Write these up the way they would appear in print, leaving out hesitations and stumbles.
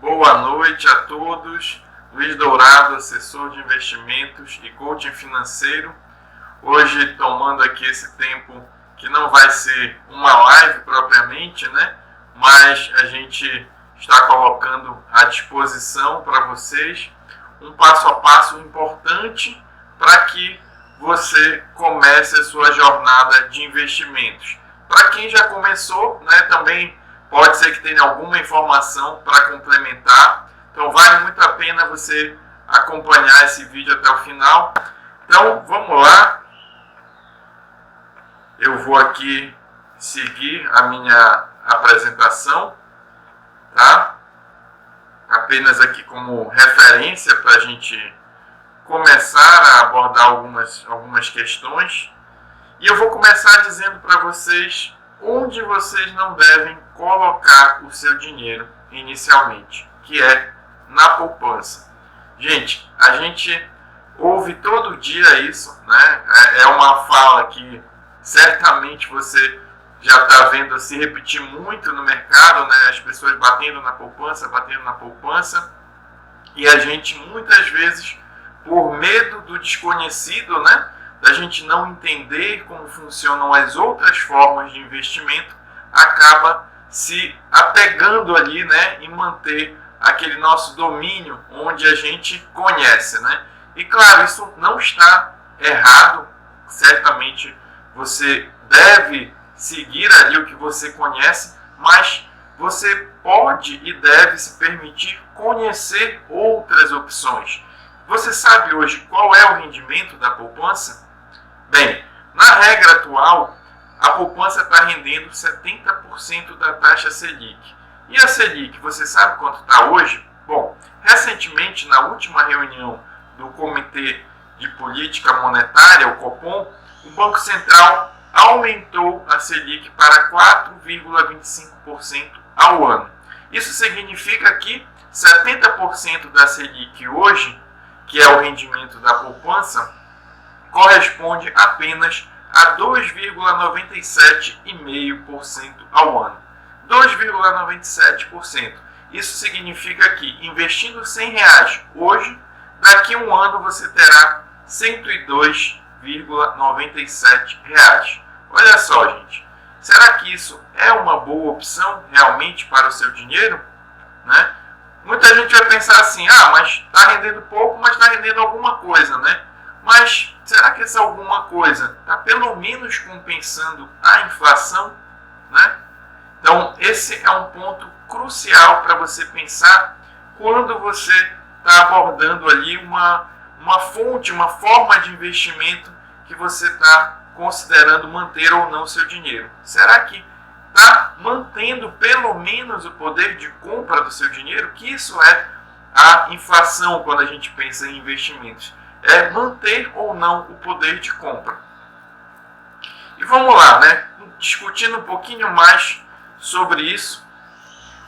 Boa noite a todos. Luiz Dourado, assessor de investimentos e coaching financeiro. Hoje tomando aqui esse tempo que não vai ser uma live propriamente, né? Mas a gente está colocando à disposição para vocês um passo a passo importante para que você comece a sua jornada de investimentos. Para quem já começou, né, também pode ser que tenha alguma informação para complementar. Então vale muito a pena você acompanhar esse vídeo até o final. Então vamos lá. Eu vou aqui seguir a minha apresentação, tá? Apenas aqui como referência para a gente começar a abordar algumas questões. E eu vou começar dizendo para vocês onde vocês não devem colocar o seu dinheiro inicialmente, que é na poupança. Gente, a gente ouve todo dia isso, né? É uma fala que certamente você já está vendo se repetir muito no mercado, né? As pessoas batendo na poupança, e a gente muitas vezes, por medo do desconhecido, né? Da gente não entender como funcionam as outras formas de investimento, acaba se apegando ali, né, em manter aquele nosso domínio onde a gente conhece, né? E claro, isso não está errado, certamente você deve seguir ali o que você conhece, mas você pode e deve se permitir conhecer outras opções. Você sabe hoje qual é o rendimento da poupança? Bem, na regra atual, a poupança está rendendo 70% da taxa Selic. E a Selic, você sabe quanto está hoje? Bom, recentemente, na última reunião do Comitê de Política Monetária, o Copom, o Banco Central aumentou a Selic para 4,25% ao ano. Isso significa que 70% da Selic hoje, que é o rendimento da poupança, corresponde apenas a 2,97,5% ao ano. 2,97%. Isso significa que, investindo R$100 hoje, daqui a um ano você terá R$102,97. Olha só, gente. Será que isso é uma boa opção realmente para o seu dinheiro? Né? Muita gente vai pensar assim, mas está rendendo pouco, mas está rendendo alguma coisa, né? Mas será que essa alguma coisa está pelo menos compensando a inflação? Né? Então, esse é um ponto crucial para você pensar quando você está abordando ali uma fonte, uma forma de investimento que você está considerando manter ou não seu dinheiro. Será que está mantendo pelo menos o poder de compra do seu dinheiro? Que isso é a inflação quando a gente pensa em investimentos. É manter ou não o poder de compra. E vamos lá, né? Discutindo um pouquinho mais sobre isso.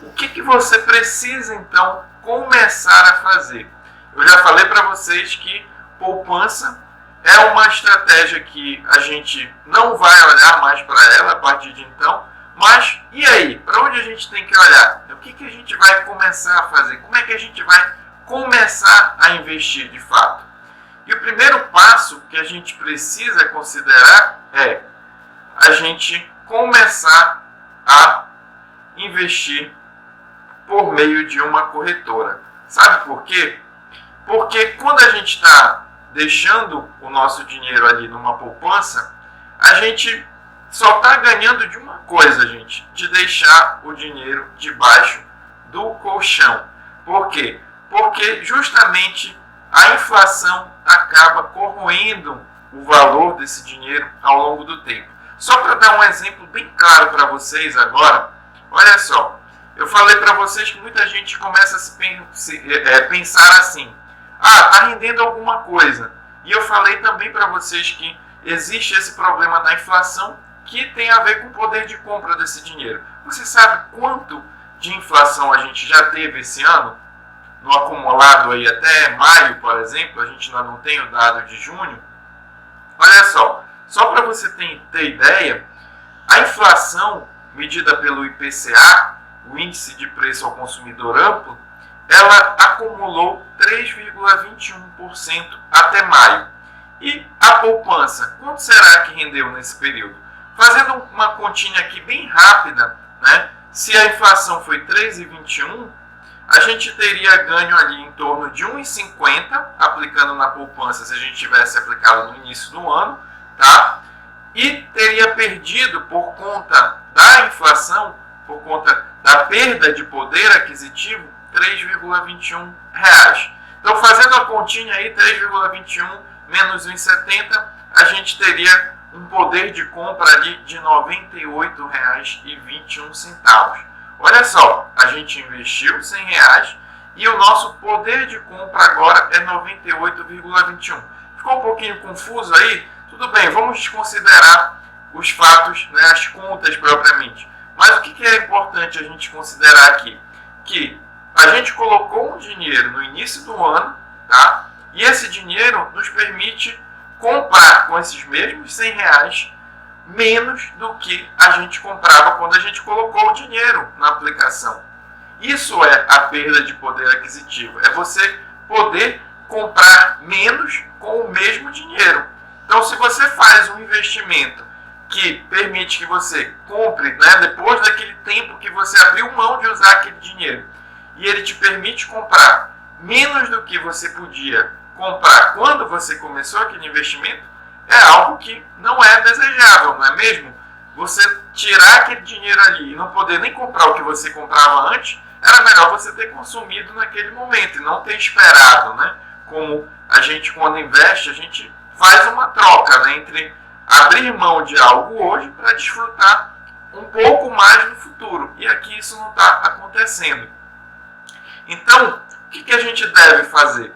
O que você precisa, então, começar a fazer? Eu já falei para vocês que poupança é uma estratégia que a gente não vai olhar mais para ela a partir de então. Mas, e aí? Para onde a gente tem que olhar? O que a gente vai começar a fazer? Como é que a gente vai começar a investir de fato? E o primeiro passo que a gente precisa considerar é a gente começar a investir por meio de uma corretora. Sabe por quê? Porque quando a gente está deixando o nosso dinheiro ali numa poupança, a gente só está ganhando de uma coisa, gente, de deixar o dinheiro debaixo do colchão. Por quê? Porque justamente a inflação acaba corroendo o valor desse dinheiro ao longo do tempo. Só para dar um exemplo bem claro para vocês agora, olha só, eu falei para vocês que muita gente começa a pensar assim, está rendendo alguma coisa. E eu falei também para vocês que existe esse problema da inflação que tem a ver com o poder de compra desse dinheiro. Você sabe quanto de inflação a gente já teve esse ano? No acumulado aí até maio, por exemplo, a gente ainda não tem o dado de junho. Olha só para você ter ideia, a inflação medida pelo IPCA, o índice de preço ao consumidor amplo, ela acumulou 3,21% até maio. E a poupança, quanto será que rendeu nesse período? Fazendo uma continha aqui bem rápida, né? Se a inflação foi 3,21, a gente teria ganho ali em torno de 1,50 aplicando na poupança se a gente tivesse aplicado no início do ano, tá? E teria perdido por conta da inflação, por conta da perda de poder aquisitivo, R$ 3,21. Então, fazendo a continha aí, 3,21 menos 1,70, a gente teria um poder de compra ali de R$ 98,21. Olha só, a gente investiu R$100 e o nosso poder de compra agora é 98,21. Ficou um pouquinho confuso aí? Tudo bem, vamos desconsiderar os fatos, né, as contas propriamente. Mas o que é importante a gente considerar aqui? Que a gente colocou um dinheiro no início do ano, tá? E esse dinheiro nos permite comprar com esses mesmos R$100 menos do que a gente comprava quando a gente colocou o dinheiro na aplicação. Isso é a perda de poder aquisitivo. É você poder comprar menos com o mesmo dinheiro. Então, se você faz um investimento que permite que você compre, né, depois daquele tempo que você abriu mão de usar aquele dinheiro, e ele te permite comprar menos do que você podia comprar quando você começou aquele investimento, é algo que não é desejável, não é mesmo? Você tirar aquele dinheiro ali e não poder nem comprar o que você comprava antes, era melhor você ter consumido naquele momento e não ter esperado, né? Como a gente, quando investe, a gente faz uma troca, né, entre abrir mão de algo hoje para desfrutar um pouco mais no futuro. E aqui isso não está acontecendo. Então, o que a gente deve fazer?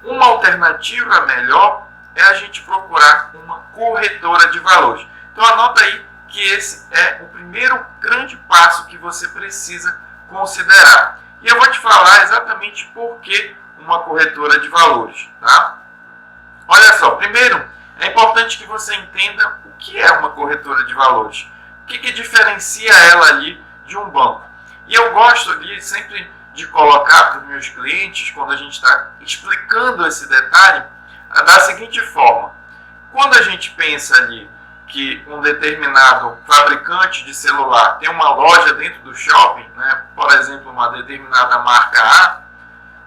Uma alternativa melhor é a gente procurar uma corretora de valores. Então anota aí que esse é o primeiro grande passo que você precisa considerar. E eu vou te falar exatamente por que uma corretora de valores, tá? Olha só, primeiro é importante que você entenda o que é uma corretora de valores. O que diferencia ela ali de um banco. E eu gosto ali sempre de colocar para os meus clientes, quando a gente está explicando esse detalhe, da seguinte forma. Quando a gente pensa ali que um determinado fabricante de celular tem uma loja dentro do shopping, né, por exemplo, uma determinada marca A,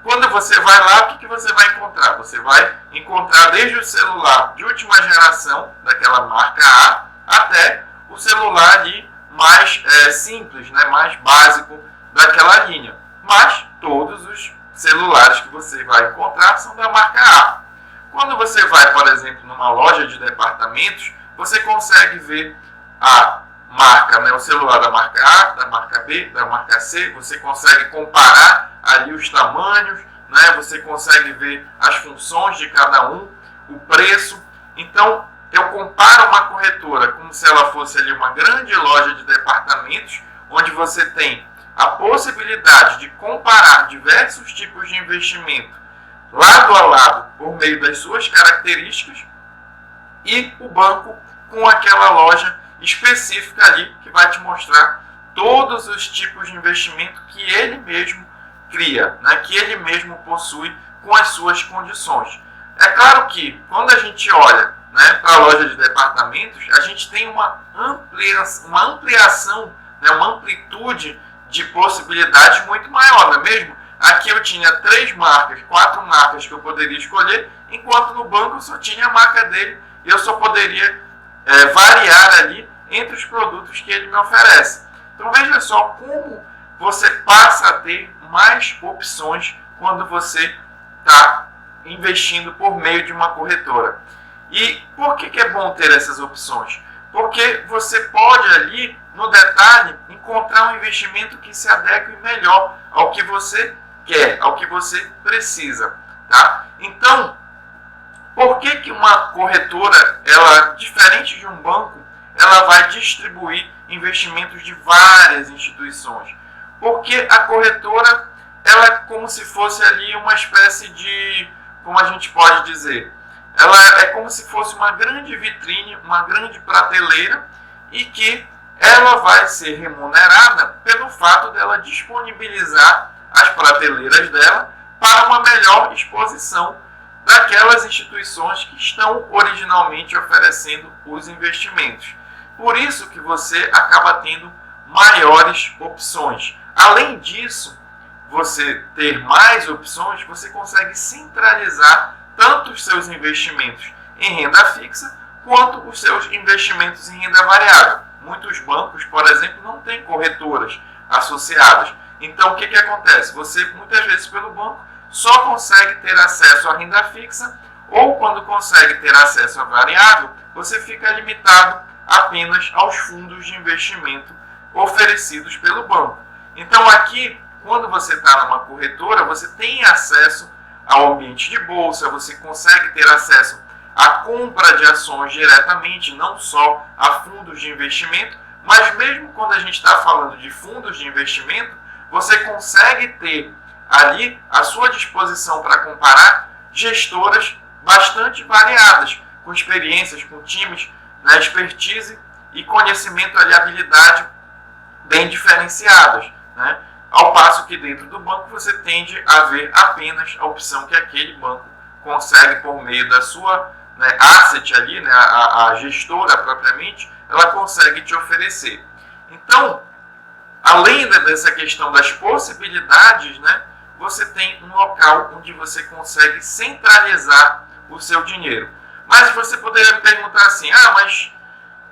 quando você vai lá, o que você vai encontrar? Você vai encontrar desde o celular de última geração, daquela marca A, até o celular ali mais simples, né, mais básico daquela linha. Mas todos os celulares que você vai encontrar são da marca A. Quando você vai, por exemplo, numa loja de departamentos, você consegue ver a marca, né, o celular da marca A, da marca B, da marca C, você consegue comparar ali os tamanhos, né, você consegue ver as funções de cada um, o preço. Então, eu comparo uma corretora como se ela fosse ali uma grande loja de departamentos, onde você tem a possibilidade de comparar diversos tipos de investimento lado a lado por meio das suas características, e o banco com aquela loja específica ali que vai te mostrar todos os tipos de investimento que ele mesmo cria, né, que ele mesmo possui com as suas condições. É claro que quando a gente olha, né, para a loja de departamentos, a gente tem uma ampliação, né, uma amplitude de possibilidades muito maior, não é mesmo? Aqui eu tinha 3 marcas, 4 marcas que eu poderia escolher, enquanto no banco eu só tinha a marca dele e eu só poderia variar ali entre os produtos que ele me oferece. Então veja só como você passa a ter mais opções quando você está investindo por meio de uma corretora. E por que é bom ter essas opções? Porque você pode ali, no detalhe, encontrar um investimento que se adeque melhor ao que você quer, ao que você precisa, tá? Então, por que uma corretora, ela, diferente de um banco, ela vai distribuir investimentos de várias instituições? Porque a corretora, ela é como se fosse ali uma espécie de, como a gente pode dizer, ela é como se fosse uma grande vitrine, uma grande prateleira, e que ela vai ser remunerada pelo fato dela disponibilizar as prateleiras dela para uma melhor exposição daquelas instituições que estão originalmente oferecendo os investimentos. Por isso que você acaba tendo maiores opções. Além disso, você ter mais opções, você consegue centralizar tanto os seus investimentos em renda fixa, quanto os seus investimentos em renda variável. Muitos bancos, por exemplo, não têm corretoras associadas. Então, o que acontece? Você, muitas vezes, pelo banco, só consegue ter acesso à renda fixa, ou quando consegue ter acesso à variável, você fica limitado apenas aos fundos de investimento oferecidos pelo banco. Então, aqui, quando você está numa corretora, você tem acesso ao ambiente de bolsa, você consegue ter acesso à compra de ações diretamente, não só a fundos de investimento, mas mesmo quando a gente está falando de fundos de investimento, você consegue ter ali à sua disposição para comparar gestoras bastante variadas, com experiências, com times, né, expertise e conhecimento e habilidade bem diferenciadas, né? Ao passo que dentro do banco você tende a ver apenas a opção que aquele banco consegue por meio da sua, né, asset ali, né, a gestora propriamente, ela consegue te oferecer. Então, além dessa questão das possibilidades, né, você tem um local onde você consegue centralizar o seu dinheiro. Mas você poderia me perguntar assim,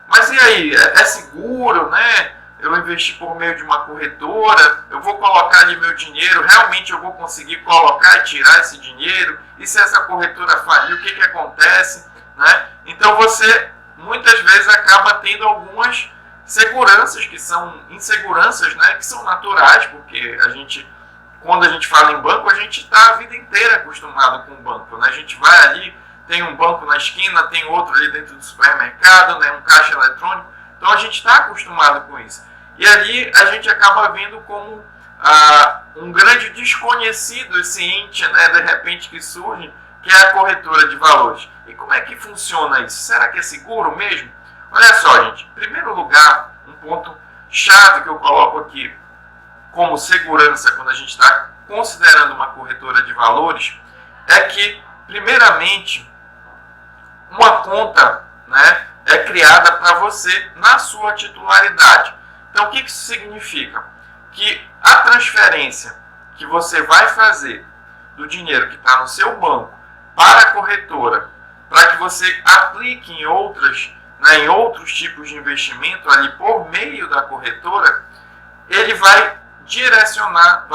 mas e aí, é seguro, né? Eu investi por meio de uma corretora, eu vou colocar ali meu dinheiro, realmente eu vou conseguir colocar e tirar esse dinheiro? E se essa corretora falir, o que acontece? Né? Então você muitas vezes acaba tendo algumas seguranças que são inseguranças, né, que são naturais, porque quando a gente fala em banco, a gente está a vida inteira acostumado com o banco, né? A gente vai ali, tem um banco na esquina, tem outro ali dentro do supermercado, né, um caixa eletrônico, então a gente está acostumado com isso. E ali a gente acaba vendo como um grande desconhecido esse ente, né, de repente que surge, que é a corretora de valores. E como é que funciona isso? Será que é seguro mesmo? Olha só, gente, em primeiro lugar, um ponto chave que eu coloco aqui como segurança quando a gente está considerando uma corretora de valores é que, primeiramente, uma conta, né, é criada para você na sua titularidade. Então, o que isso significa? Que a transferência que você vai fazer do dinheiro que está no seu banco para a corretora, para que você aplique em outros tipos de investimento ali por meio da corretora, ele vai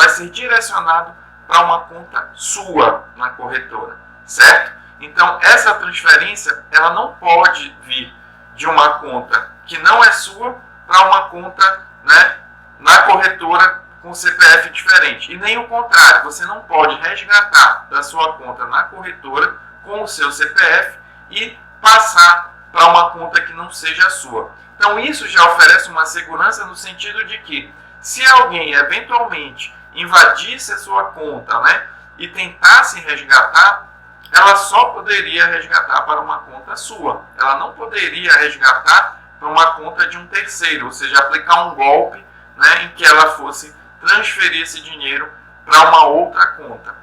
ser direcionado para uma conta sua na corretora, certo? Então, essa transferência, ela não pode vir de uma conta que não é sua para uma conta, né, na corretora com CPF diferente. E nem o contrário, você não pode resgatar da sua conta na corretora com o seu CPF e passar para uma conta que não seja a sua. Então, isso já oferece uma segurança no sentido de que, se alguém eventualmente invadisse a sua conta, né, e tentasse resgatar, ela só poderia resgatar para uma conta sua. Ela não poderia resgatar para uma conta de um terceiro, ou seja, aplicar um golpe, né, em que ela fosse transferir esse dinheiro para uma outra conta.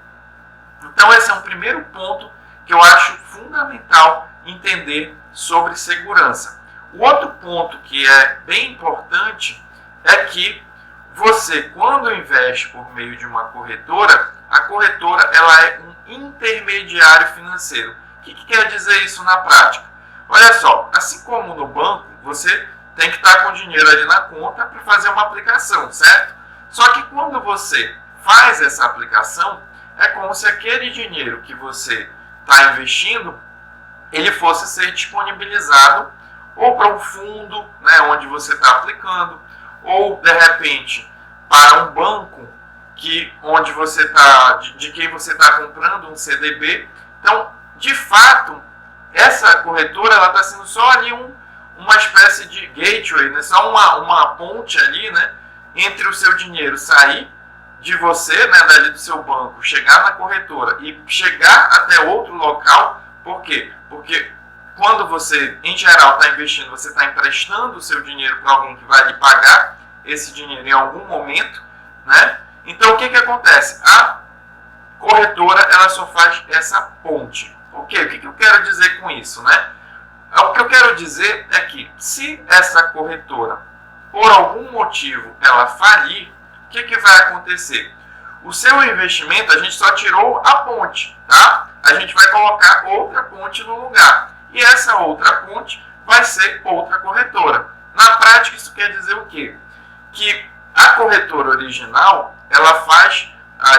Então, esse é um primeiro ponto que eu acho fundamental entender sobre segurança. O outro ponto que é bem importante é que você, quando investe por meio de uma corretora, a corretora ela é um intermediário financeiro. O que quer dizer isso na prática? Olha só, assim como no banco, você tem que estar com dinheiro ali na conta para fazer uma aplicação, certo? Só que quando você faz essa aplicação, é como se aquele dinheiro que você está investindo, ele fosse ser disponibilizado ou para um fundo, né, onde você está aplicando, ou de repente para um banco onde você de quem você está comprando um CDB. Então, de fato, essa corretora ela está sendo só ali uma espécie de gateway, né, só uma ponte ali, né, entre o seu dinheiro sair de você, né, dali do seu banco, chegar na corretora e chegar até outro local. Por quê? Porque quando você, em geral, está investindo, você está emprestando o seu dinheiro para alguém que vai lhe pagar esse dinheiro em algum momento, né? Então, o que acontece? A corretora, ela só faz essa ponte. O que eu quero dizer com isso, né? O que eu quero dizer é que, se essa corretora, por algum motivo, ela falir, o que vai acontecer? O seu investimento, a gente só tirou a ponte, tá? A gente vai colocar outra ponte no lugar. E essa outra ponte vai ser outra corretora. Na prática, isso quer dizer o quê? Que a corretora original, ela faz,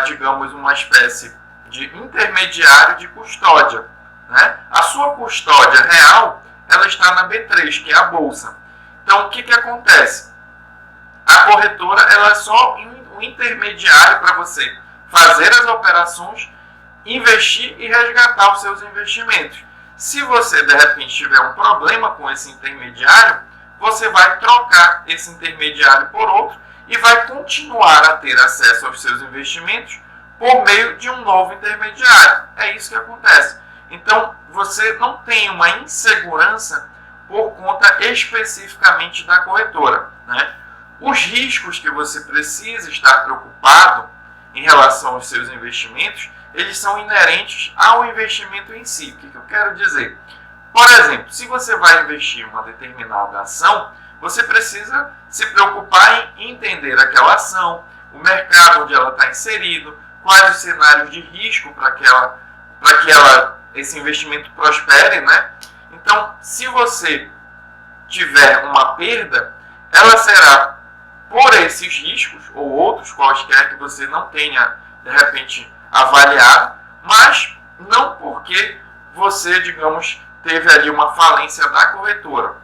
digamos, uma espécie de intermediário de custódia, né? A sua custódia real, ela está na B3, que é a bolsa. Então, o que acontece? A corretora, ela é só um intermediário para você fazer as operações, investir e resgatar os seus investimentos. Se você, de repente, tiver um problema com esse intermediário, você vai trocar esse intermediário por outro e vai continuar a ter acesso aos seus investimentos por meio de um novo intermediário. É isso que acontece. Então, você não tem uma insegurança por conta especificamente da corretora, né? Os riscos que você precisa estar preocupado em relação aos seus investimentos, eles são inerentes ao investimento em si. O que eu quero dizer? Por exemplo, se você vai investir em uma determinada ação, você precisa se preocupar em entender aquela ação, o mercado onde ela está inserido, quais os cenários de risco para que esse investimento prospere, né? Então, se você tiver uma perda, ela será por esses riscos ou outros quaisquer que você não tenha, de repente, avaliado, mas não porque você, digamos, teve ali uma falência da corretora.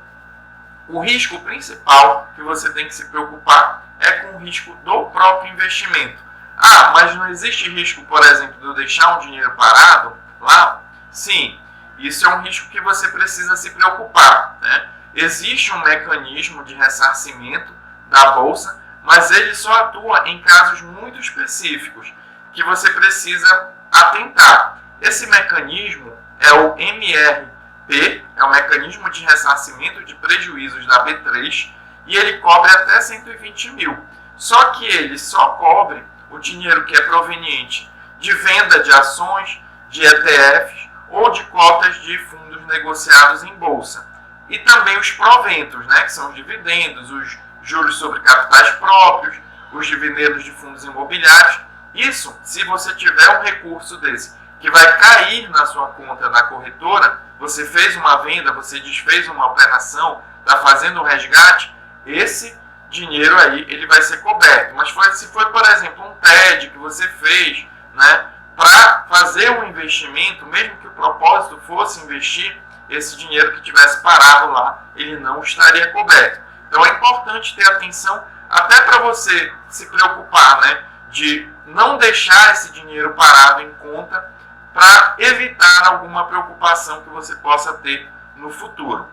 O risco principal que você tem que se preocupar é com o risco do próprio investimento. Ah, mas não existe risco, por exemplo, de eu deixar um dinheiro parado lá? Sim, isso é um risco que você precisa se preocupar, né? Existe um mecanismo de ressarcimento da bolsa, mas ele só atua em casos muito específicos que você precisa atentar. Esse mecanismo é o MRP, é o mecanismo de ressarcimento de prejuízos da B3, e ele cobre até 120 mil. Só que ele só cobre o dinheiro que é proveniente de venda de ações, de ETFs ou de cotas de fundos negociados em bolsa. E também os proventos, né, que são os dividendos, os juros sobre capitais próprios, os dividendos de fundos imobiliários. Isso, se você tiver um recurso desse que vai cair na sua conta da corretora, você fez uma venda, você desfez uma operação, está fazendo um resgate, esse dinheiro aí ele vai ser coberto. Mas se foi, por exemplo, um TED que você fez, né, para fazer um investimento, mesmo que o propósito fosse investir, esse dinheiro que tivesse parado lá, ele não estaria coberto. Então é importante ter atenção até para você se preocupar, né, de não deixar esse dinheiro parado em conta para evitar alguma preocupação que você possa ter no futuro.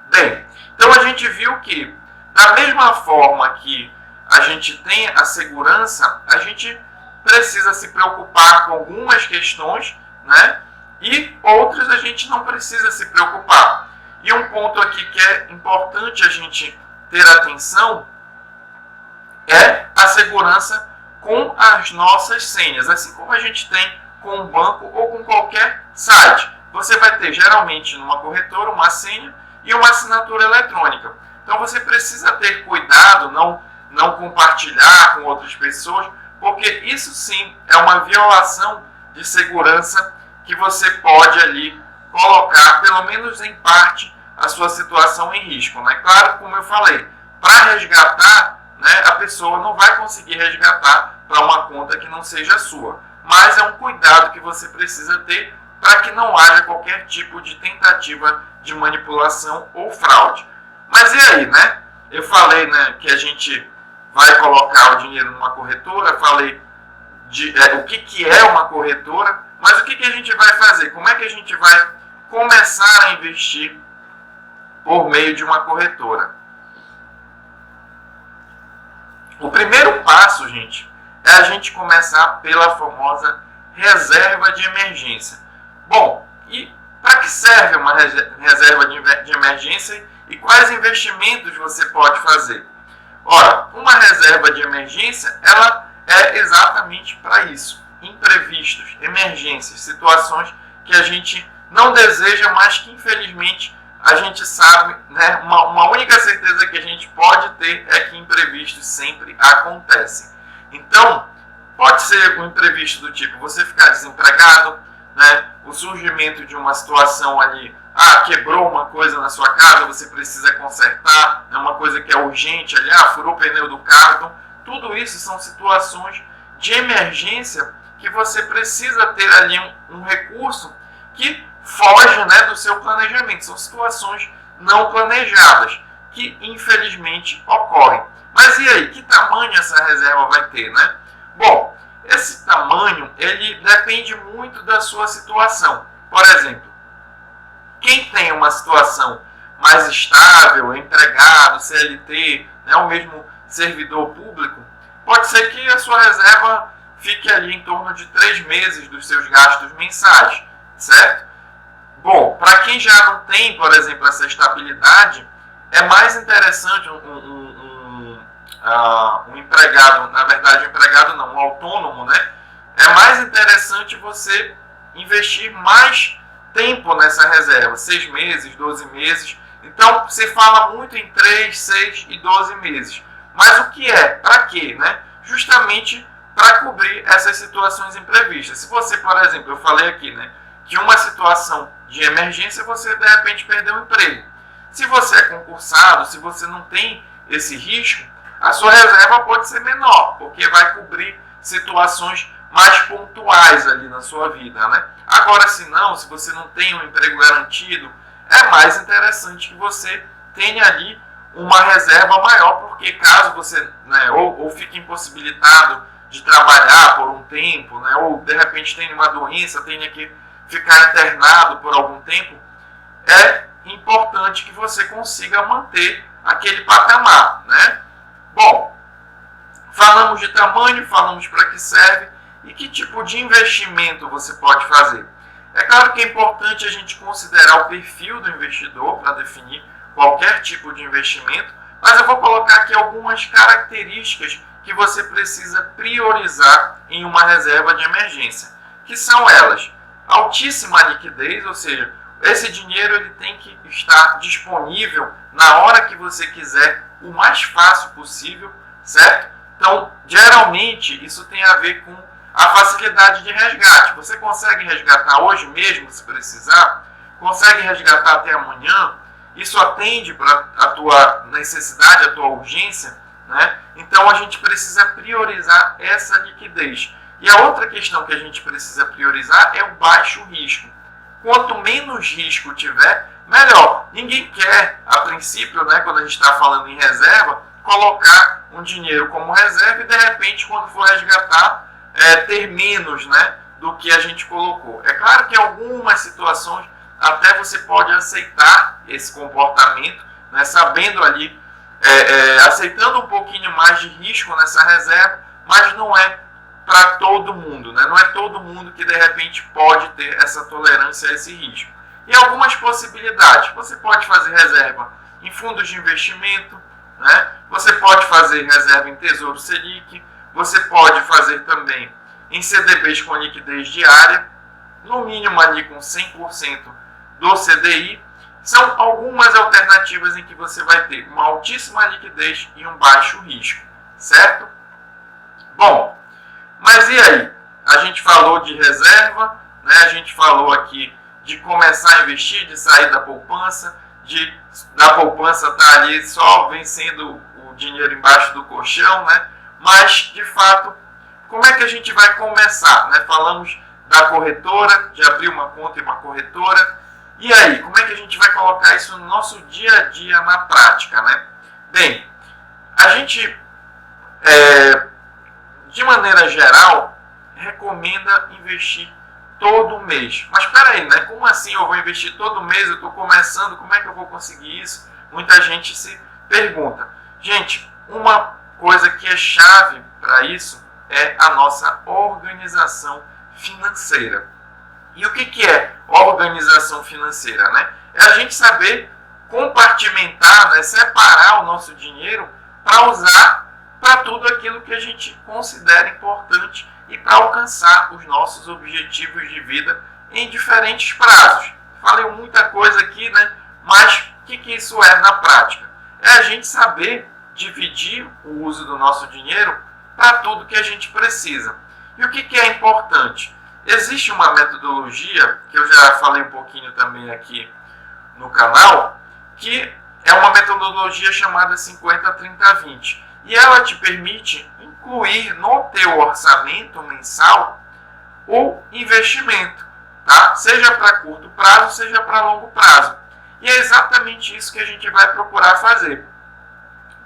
Bem, então a gente viu que da mesma forma que a gente tem a segurança, a gente precisa se preocupar com algumas questões, né, e outras a gente não precisa se preocupar. E um ponto aqui que é importante a gente ter atenção é a segurança com as nossas senhas, assim como a gente tem com um banco ou com qualquer site. Você vai ter geralmente numa corretora uma senha e uma assinatura eletrônica. Então você precisa ter cuidado, não compartilhar com outras pessoas, porque isso sim é uma violação de segurança que você pode ali colocar, pelo menos em parte, a sua situação em risco, né? Claro, como eu falei, para resgatar, né, a pessoa não vai conseguir resgatar para uma conta que não seja sua. Mas é um cuidado que você precisa ter para que não haja qualquer tipo de tentativa de manipulação ou fraude. Mas e aí, né? Eu falei, né, que a gente vai colocar o dinheiro numa corretora, falei o que é uma corretora, mas o que a gente vai fazer? Como é que a gente vai começar a investir por meio de uma corretora? O primeiro passo, gente, é a gente começar pela famosa reserva de emergência. Bom, e Para que serve uma reserva de emergência e quais investimentos você pode fazer? Ora, uma reserva de emergência, ela é exatamente para isso. Imprevistos, emergências, situações que a gente não deseja, mas que infelizmente a gente sabe, né? Uma única certeza que a gente pode ter é que imprevistos sempre acontecem. Então, pode ser um imprevisto do tipo você ficar desempregado, né? O surgimento de uma situação ali, quebrou uma coisa na sua casa, você precisa consertar, é uma coisa que é urgente ali, furou o pneu do carro. Então, tudo isso são situações de emergência que você precisa ter ali um recurso que foge, né, do seu planejamento. São situações não planejadas que infelizmente ocorrem. Mas e aí, que tamanho essa reserva vai ter, né? Bom, esse tamanho ele depende muito da sua situação. Por exemplo, quem tem uma situação mais estável, empregado, CLT, né, ou mesmo servidor público, pode ser que a sua reserva fique ali em torno de 3 meses dos seus gastos mensais, certo? Bom, para quem já não tem, por exemplo, essa estabilidade, é mais interessante um empregado, na verdade um empregado não, um autônomo, né? É mais interessante você investir mais tempo nessa reserva, 6 meses, 12 meses. Então, se fala muito em 3, 6 e 12 meses. Mas o que é? Para quê? Né? Justamente para cobrir essas situações imprevistas. Se você, por exemplo, eu falei aqui, né, que uma situação de emergência você de repente perdeu o emprego. Se você é concursado, se você não tem esse risco, a sua reserva pode ser menor, porque vai cobrir situações mais pontuais ali na sua vida, né? Agora, se não, se você não tem um emprego garantido, é mais interessante que você tenha ali uma reserva maior, porque caso você, né, ou fique impossibilitado de trabalhar por um tempo, né, ou de repente tenha uma doença, tenha que ficar internado por algum tempo, é importante que você consiga manter aquele patamar, né? Bom, falamos de tamanho, falamos para que serve e que tipo de investimento você pode fazer. É claro que é importante a gente considerar o perfil do investidor para definir qualquer tipo de investimento, mas eu vou colocar aqui algumas características que você precisa priorizar em uma reserva de emergência, que são elas: altíssima liquidez, ou seja, esse dinheiro ele tem que estar disponível na hora que você quiser, o mais fácil possível, certo? Então, geralmente, isso tem a ver com a facilidade de resgate. Você consegue resgatar hoje mesmo, se precisar, consegue resgatar até amanhã, isso atende para a tua necessidade, a tua urgência, né? Então, a gente precisa priorizar essa liquidez. E a outra questão que a gente precisa priorizar é o baixo risco. Quanto menos risco tiver, melhor. Ninguém quer, a princípio, né, quando a gente está falando em reserva, colocar um dinheiro como reserva e, de repente, quando for resgatar, ter menos, né, do que a gente colocou. É claro que em algumas situações até você pode aceitar esse comportamento, né, sabendo ali, aceitando um pouquinho mais de risco nessa reserva, mas não é para todo mundo, né? Não é todo mundo que de repente pode ter essa tolerância a esse risco. E algumas possibilidades: você pode fazer reserva em fundos de investimento, né? Você pode fazer reserva em Tesouro Selic, você pode fazer também em CDBs com liquidez diária, no mínimo ali com 100% do CDI. São algumas alternativas em que você vai ter uma altíssima liquidez e um baixo risco, certo? Bom, mas e aí? A gente falou de reserva, né? A gente falou aqui de começar a investir, de sair da poupança, da poupança estar ali só vencendo o dinheiro embaixo do colchão, né? Mas, de fato, como é que a gente vai começar, né? Falamos da corretora, de abrir uma conta em uma corretora. E aí, como é que a gente vai colocar isso no nosso dia a dia na prática, né? Bem, a gente, de maneira geral, recomenda investir todo mês. Mas espera aí, né? Como assim eu vou investir todo mês? Eu estou começando, como é que eu vou conseguir isso? Muita gente se pergunta. Gente, uma coisa que é chave para isso é a nossa organização financeira. E o que é organização financeira, né? É a gente saber compartimentar, né, separar o nosso dinheiro para usar para tudo aquilo que a gente considera importante e para alcançar os nossos objetivos de vida em diferentes prazos. Falei muita coisa aqui, né? Mas o que isso é na prática? É a gente saber dividir o uso do nosso dinheiro para tudo que a gente precisa. E o que é importante? Existe uma metodologia, que eu já falei um pouquinho também aqui no canal, que é uma metodologia chamada 50-30-20. E ela te permite incluir no teu orçamento mensal o investimento, tá? Seja para curto prazo, seja para longo prazo. E é exatamente isso que a gente vai procurar fazer.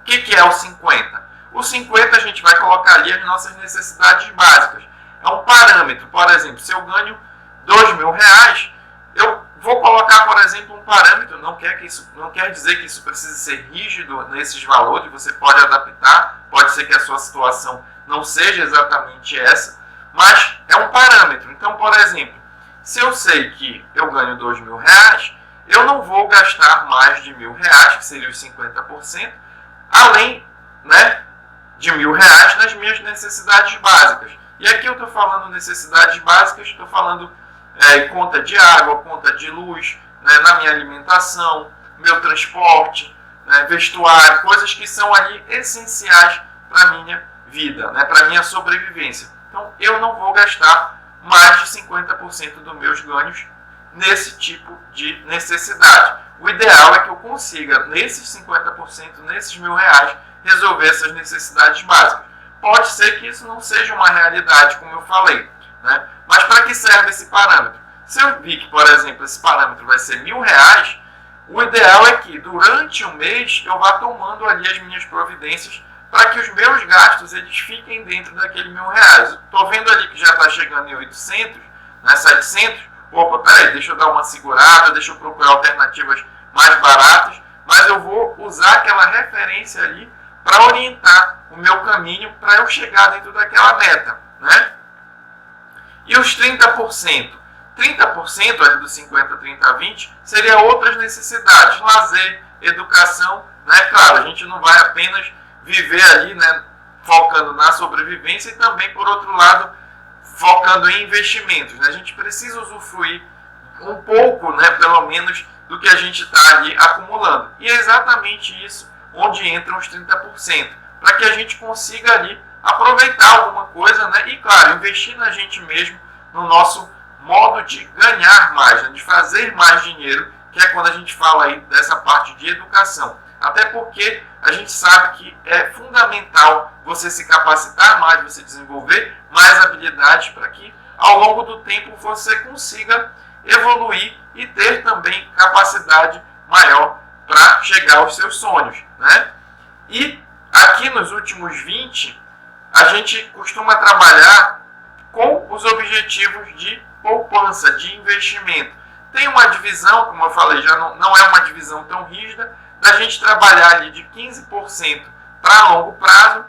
O que é o 50? O 50 a gente vai colocar ali as nossas necessidades básicas. É um parâmetro. Por exemplo, se eu ganho R$2.000, eu vou colocar, por exemplo, um parâmetro. Não quer dizer que isso precisa ser rígido nesses valores. Você pode adaptar. Pode ser que a sua situação não seja exatamente essa. Mas é um parâmetro. Então, por exemplo, se eu sei que eu ganho R$2.000, eu não vou gastar mais de R$1.000, que seria os 50%, além, né, de R$1.000 nas minhas necessidades básicas. E aqui eu estou falando necessidades básicas, estou falando conta de água, conta de luz, né, na minha alimentação, meu transporte, né, vestuário, coisas que são ali essenciais para a minha vida, né, para a minha sobrevivência. Então eu não vou gastar mais de 50% dos meus ganhos nesse tipo de necessidade. O ideal é que eu consiga, nesses 50%, nesses R$1.000, resolver essas necessidades básicas. Pode ser que isso não seja uma realidade, como eu falei, né? Mas para que serve esse parâmetro? Se eu vi que, por exemplo, esse parâmetro vai ser R$1.000, o ideal é que durante o mês eu vá tomando ali as minhas providências para que os meus gastos eles fiquem dentro daquele R$1.000. Estou vendo ali que já está chegando em 800, né, 700. Opa, peraí, deixa eu dar uma segurada, deixa eu procurar alternativas mais baratas, mas eu vou usar aquela referência ali para orientar o meu caminho para eu chegar dentro daquela meta, né? E os 30%? 30% ali dos 50, 30, 20 seria outras necessidades, lazer, educação, né? Claro, a gente não vai apenas viver ali, né, focando na sobrevivência e também, por outro lado, focando em investimentos, né? A gente precisa usufruir um pouco, né, pelo menos, do que a gente está ali acumulando. E é exatamente isso onde entram os 30%, para que a gente consiga ali aproveitar alguma coisa, né? E, claro, investir na gente mesmo, no nosso modo de ganhar mais, né? De fazer mais dinheiro, que é quando a gente fala aí dessa parte de educação. Até porque a gente sabe que é fundamental você se capacitar mais, você desenvolver mais habilidades para que ao longo do tempo você consiga evoluir e ter também capacidade maior para chegar aos seus sonhos, né? E aqui nos últimos 20, a gente costuma trabalhar com os objetivos de poupança, de investimento. Tem uma divisão, como eu falei, já não é uma divisão tão rígida, da gente trabalhar ali de 15% para longo prazo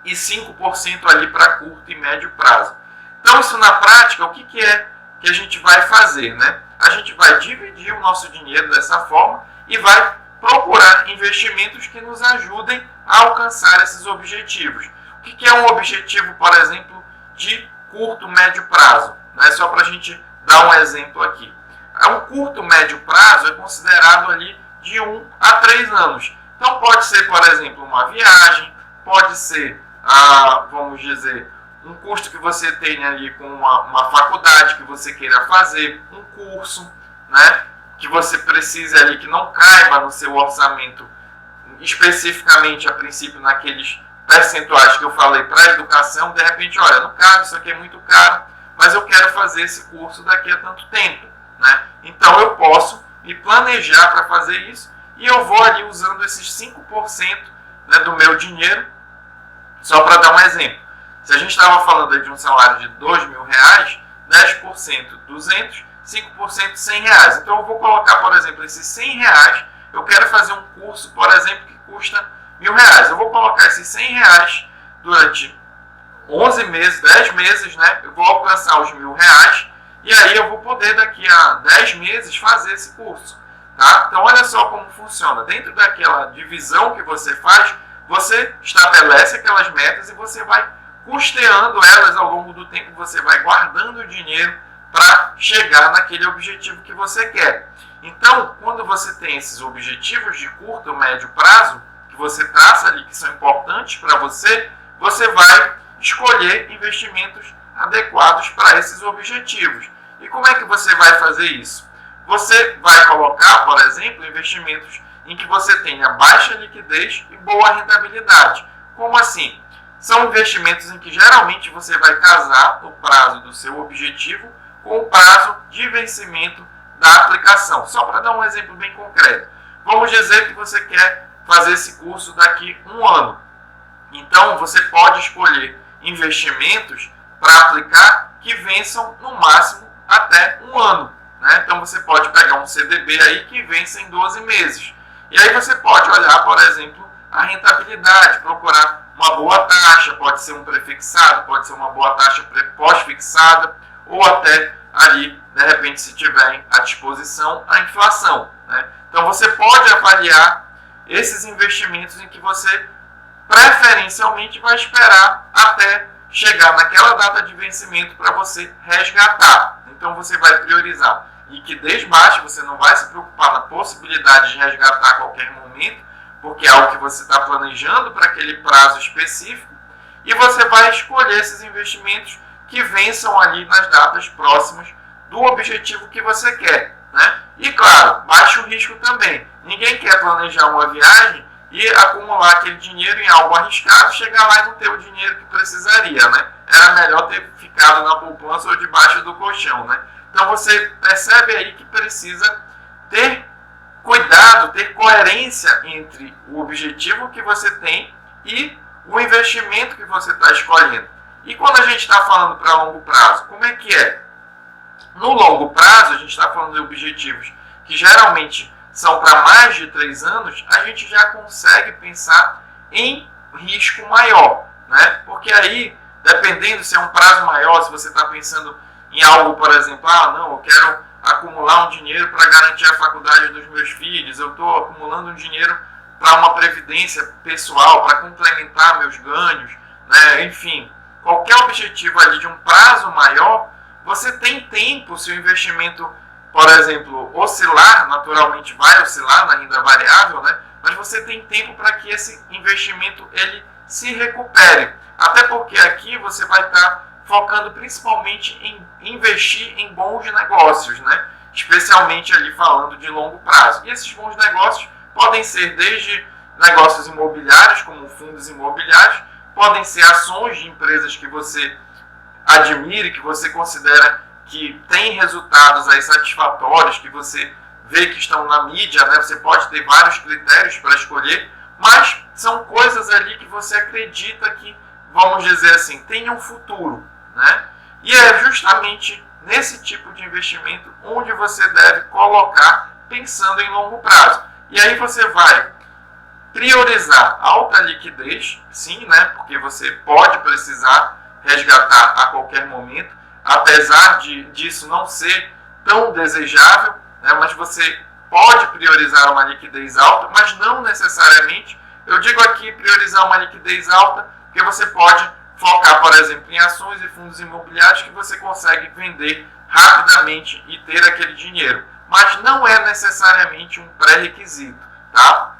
e 5% ali para curto e médio prazo. Então, isso na prática, o que é que a gente vai fazer, né? A gente vai dividir o nosso dinheiro dessa forma e vai procurar investimentos que nos ajudem a alcançar esses objetivos. O que é um objetivo, por exemplo, de curto, médio prazo? Né? Só para a gente dar um exemplo aqui. Um curto, médio prazo é considerado ali de 1 a 3 anos. Então pode ser, por exemplo, uma viagem, pode ser, vamos dizer, um custo que você tenha ali com uma faculdade que você queira fazer, um curso, né, que você precise ali, que não caiba no seu orçamento, especificamente a princípio naqueles percentuais que eu falei para a educação. De repente, olha, não cabe, isso aqui é muito caro, mas eu quero fazer esse curso daqui a tanto tempo, né? Então eu posso me planejar para fazer isso e eu vou ali usando esses 5%, né, do meu dinheiro. Só para dar um exemplo, se a gente estava falando aí de um salário de R$2.000, 10% 200, 5% 100 reais. Então eu vou colocar, por exemplo, esses 100 reais, eu quero fazer um curso, por exemplo, que custa R$1.000. Eu vou colocar esses 100 reais durante 11 meses, 10 meses, né? Eu vou alcançar os R$1.000 e aí eu vou poder daqui a 10 meses fazer esse curso. Tá? Então olha só como funciona. Dentro daquela divisão que você faz, você estabelece aquelas metas e você vai custeando elas ao longo do tempo, você vai guardando o dinheiro para chegar naquele objetivo que você quer. Então, quando você tem esses objetivos de curto ou médio prazo, que você traça ali que são importantes para você, você vai escolher investimentos adequados para esses objetivos. E como é que você vai fazer isso? Você vai colocar, por exemplo, investimentos em que você tenha baixa liquidez e boa rentabilidade. Como assim? São investimentos em que geralmente você vai casar o prazo do seu objetivo com o prazo de vencimento da aplicação. Só para dar um exemplo bem concreto. Vamos dizer que você quer fazer esse curso daqui a 1 ano. Então, você pode escolher investimentos para aplicar que vençam no máximo até 1 ano. Né? Então, você pode pegar um CDB aí que vence em 12 meses. E aí você pode olhar, por exemplo, a rentabilidade, procurar uma boa taxa, pode ser um prefixado, pode ser uma boa taxa pós-fixada, ou até ali, de repente, se tiver à disposição, a inflação. Né? Então, você pode avaliar esses investimentos em que você preferencialmente vai esperar até chegar naquela data de vencimento para você resgatar. Então, você vai priorizar liquidez baixa, você não vai se preocupar na possibilidade de resgatar a qualquer momento, porque é algo que você está planejando para aquele prazo específico, e você vai escolher esses investimentos que vençam ali nas datas próximas do objetivo que você quer. Né? E claro, baixe o risco também. Ninguém quer planejar uma viagem e acumular aquele dinheiro em algo arriscado, chegar lá e não ter o dinheiro que precisaria. Né? Era melhor ter ficado na poupança ou debaixo do colchão. Né? Então você percebe aí que precisa ter cuidado, ter coerência entre o objetivo que você tem e o investimento que você está escolhendo. E quando a gente está falando para longo prazo, como é que é? No longo prazo, a gente está falando de objetivos que geralmente são para mais de 3 anos, a gente já consegue pensar em risco maior. Né? Porque aí, dependendo se é um prazo maior, se você está pensando em algo, por exemplo, não, eu quero acumular um dinheiro para garantir a faculdade dos meus filhos, eu estou acumulando um dinheiro para uma previdência pessoal, para complementar meus ganhos, né? Enfim, qualquer objetivo ali de um prazo maior, você tem tempo, se o investimento, por exemplo, oscilar, naturalmente vai oscilar na renda variável, né? Mas você tem tempo para que esse investimento ele se recupere. Até porque aqui você vai estar focando principalmente em investir em bons negócios, né? Especialmente ali falando de longo prazo. E esses bons negócios podem ser desde negócios imobiliários, como fundos imobiliários, podem ser ações de empresas que você admire, que você considera que tem resultados aí satisfatórios, que você vê que estão na mídia, né? Você pode ter vários critérios para escolher, mas são coisas ali que você acredita que, vamos dizer assim, tem um futuro. Né? E é justamente nesse tipo de investimento onde você deve colocar pensando em longo prazo. E aí você vai priorizar alta liquidez, sim, né? Porque você pode precisar resgatar a qualquer momento, apesar disso não ser tão desejável, né? Mas você pode priorizar uma liquidez alta, mas não necessariamente. Eu digo aqui priorizar uma liquidez alta, porque você pode focar, por exemplo, em ações e fundos imobiliários que você consegue vender rapidamente e ter aquele dinheiro. Mas não é necessariamente um pré-requisito, tá?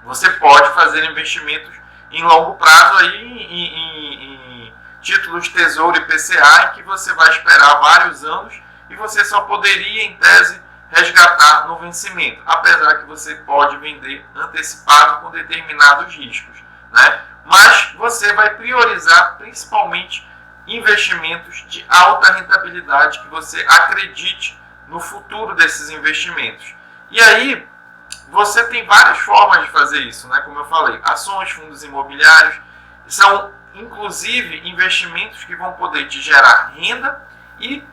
Você pode fazer investimentos em longo prazo aí em títulos Tesouro e PCA, em que você vai esperar vários anos e você só poderia, em tese, resgatar no vencimento, apesar que você pode vender antecipado com determinados riscos, né? Mas você vai priorizar principalmente investimentos de alta rentabilidade, que você acredite no futuro desses investimentos. E aí, você tem várias formas de fazer isso, né? Como eu falei, ações, fundos imobiliários, são inclusive investimentos que vão poder te gerar renda e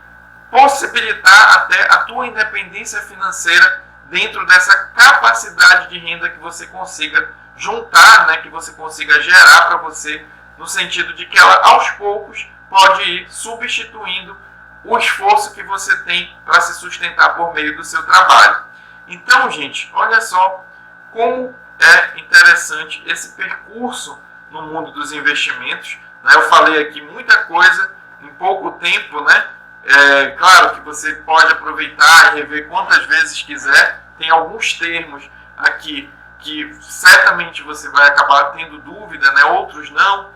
possibilitar até a tua independência financeira dentro dessa capacidade de renda que você consiga juntar, né, que você consiga gerar para você, no sentido de que ela aos poucos pode ir substituindo o esforço que você tem para se sustentar por meio do seu trabalho. Então, gente, olha só como é interessante esse percurso no mundo dos investimentos. Eu falei aqui muita coisa em pouco tempo, né? Claro que você pode aproveitar e rever quantas vezes quiser. Tem alguns termos aqui que certamente você vai acabar tendo dúvida, né? Outros não.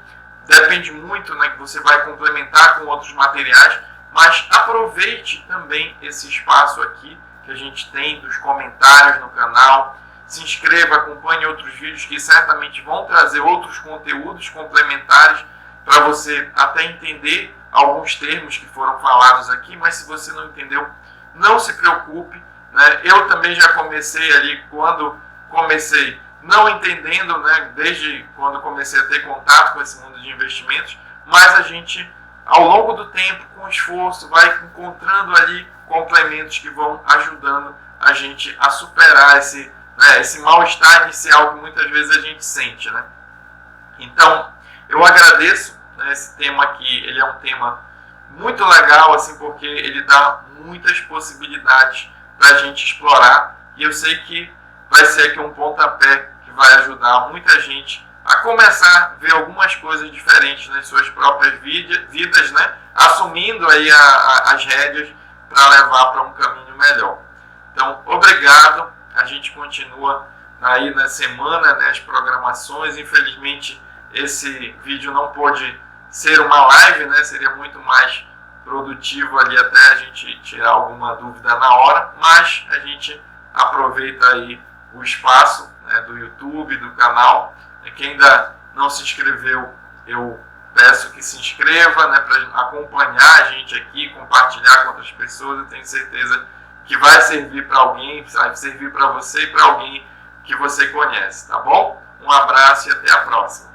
Depende muito, né? Que você vai complementar com outros materiais. Mas aproveite também esse espaço aqui que a gente tem dos comentários no canal. Se inscreva, acompanhe outros vídeos que certamente vão trazer outros conteúdos complementares para você até entender alguns termos que foram falados aqui. Mas se você não entendeu, não se preocupe, né? Eu também já comecei ali quando comecei não entendendo, né? Desde quando comecei a ter contato com esse mundo de investimentos, mas a gente, ao longo do tempo, com esforço, vai encontrando ali complementos que vão ajudando a gente a superar esse mal-estar inicial que muitas vezes a gente sente, né? Então, eu agradeço, né, esse tema aqui. Ele é um tema muito legal, assim, porque ele dá muitas possibilidades para a gente explorar, e eu sei que vai ser aqui um pontapé que vai ajudar muita gente a começar a ver algumas coisas diferentes nas suas próprias vidas, né? Assumindo aí as rédeas para levar para um caminho melhor. Então, obrigado. A gente continua aí na semana, né, as programações. Infelizmente, esse vídeo não pôde ser uma live, né? Seria muito mais produtivo ali até a gente tirar alguma dúvida na hora, mas a gente aproveita aí o espaço, né, do YouTube, do canal. Quem ainda não se inscreveu, eu peço que se inscreva, né, para acompanhar a gente aqui, compartilhar com outras pessoas. Eu tenho certeza que vai servir para alguém, vai servir para você e para alguém que você conhece, tá bom? Um abraço e até a próxima.